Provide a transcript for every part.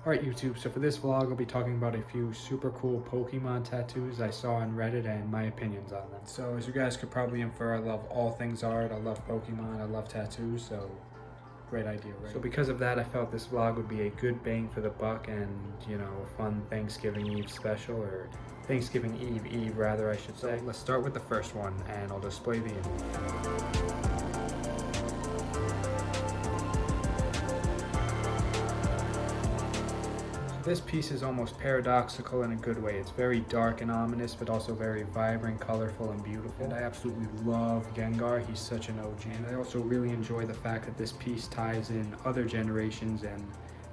Alright YouTube, so for this vlog I'll be talking about a few super cool Pokemon tattoos I saw on Reddit and my opinions on them. So as you guys could probably infer, I love all things art, I love Pokemon, I love tattoos, so great idea, right? So because of that I felt this vlog would be a good bang for the buck and, you know, a fun Thanksgiving Eve special, or Thanksgiving Eve rather I should say. So let's start with the first one and I'll display the image. This piece is almost paradoxical in a good way. It's very dark and ominous, but also very vibrant, colorful, and beautiful. And I absolutely love Gengar. He's such an OG. And I also really enjoy the fact that this piece ties in other generations and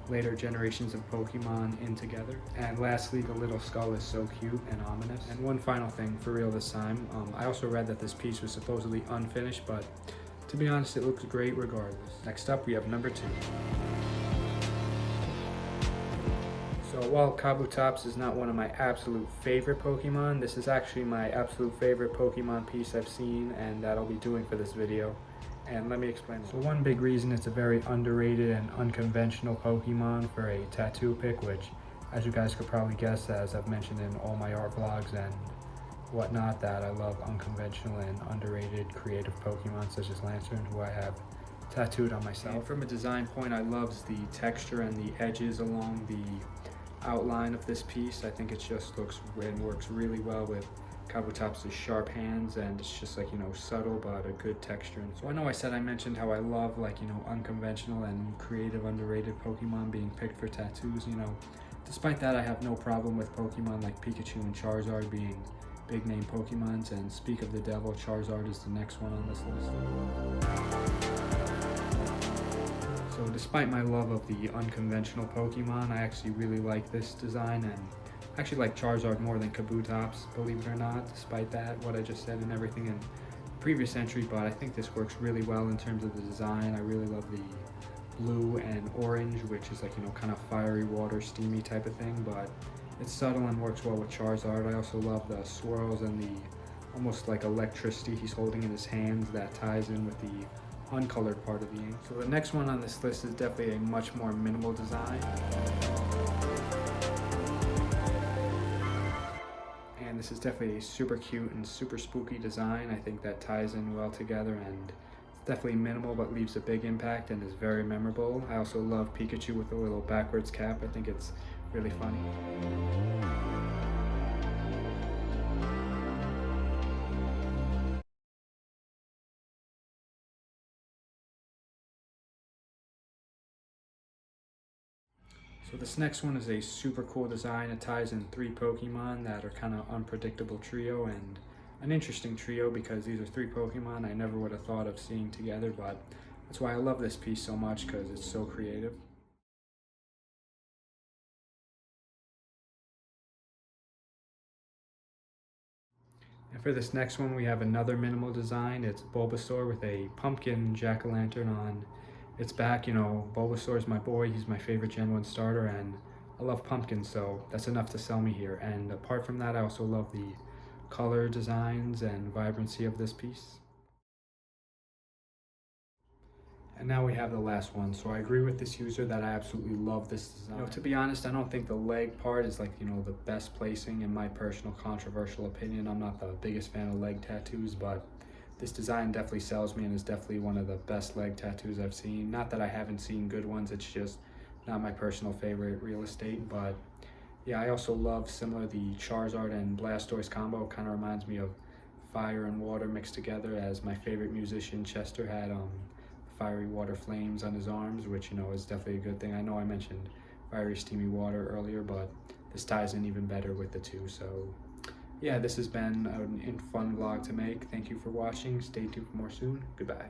later generations of Pokemon in together. And lastly, the little skull is so cute and ominous. And one final thing, for real this time, I also read that this piece was supposedly unfinished, but to be honest, it looks great regardless. Next up, we have number 2. So while Kabutops is not one of my absolute favorite Pokemon, this is actually my absolute favorite Pokemon piece I've seen, and that I'll be doing for this video. And let me explain. So one big reason it's a very underrated and unconventional Pokemon for a tattoo pick, which as you guys could probably guess, as I've mentioned in all my art vlogs and whatnot, that I love unconventional and underrated creative Pokemon such as Lantern, who I have tattooed on myself. And from a design point, I love the texture and the edges along the outline of this piece. I think it just looks and works really well with Kabutops' sharp hands, and it's just like, you know, subtle but a good texture. So I know I mentioned how I love, like, you know, unconventional and creative underrated Pokemon being picked for tattoos. You know, despite that, I have no problem with Pokemon like Pikachu and Charizard being big name Pokemons, and speak of the devil, Charizard is the next one on this list. So despite my love of the unconventional Pokemon, I actually really like this design, and I actually like Charizard more than Kabutops, believe it or not, despite that, what I just said and everything in the previous entry. But I think this works really well in terms of the design. I really love the blue and orange, which is like, you know, kind of fiery water, steamy type of thing, but it's subtle and works well with Charizard. I also love the swirls and the almost like electricity he's holding in his hands that ties in with the uncolored part of the ink. So the next one on this list is definitely a much more minimal design. And this is definitely a super cute and super spooky design. I think that ties in well together, and it's definitely minimal but leaves a big impact and is very memorable. I also love Pikachu with a little backwards cap. I think it's really funny. So this next one is a super cool design. It ties in 3 Pokemon that are kind of unpredictable trio, and an interesting trio because these are 3 Pokemon I never would have thought of seeing together, but that's why I love this piece so much, because it's so creative. And for this next one, we have another minimal design. It's Bulbasaur with a pumpkin jack-o'-lantern on its back. You know, Bulbasaur is my boy. He's my favorite Gen 1 starter, and I love pumpkins, so that's enough to sell me here. And apart from that, I also love the color designs and vibrancy of this piece. And now we have the last one. So I agree with this user that I absolutely love this design. You know, to be honest, I don't think the leg part is like, you know, the best placing in my personal controversial opinion. I'm not the biggest fan of leg tattoos, but this design definitely sells me and is definitely one of the best leg tattoos I've seen. Not that I haven't seen good ones, it's just not my personal favorite real estate. But yeah, I also love similar the Charizard and Blastoise combo. Kind of reminds me of fire and water mixed together, as my favorite musician Chester had fiery water flames on his arms, which, you know, is definitely a good thing. I know I mentioned fiery steamy water earlier, but this ties in even better with the two. So yeah, this has been a fun vlog to make. Thank you for watching. Stay tuned for more soon. Goodbye.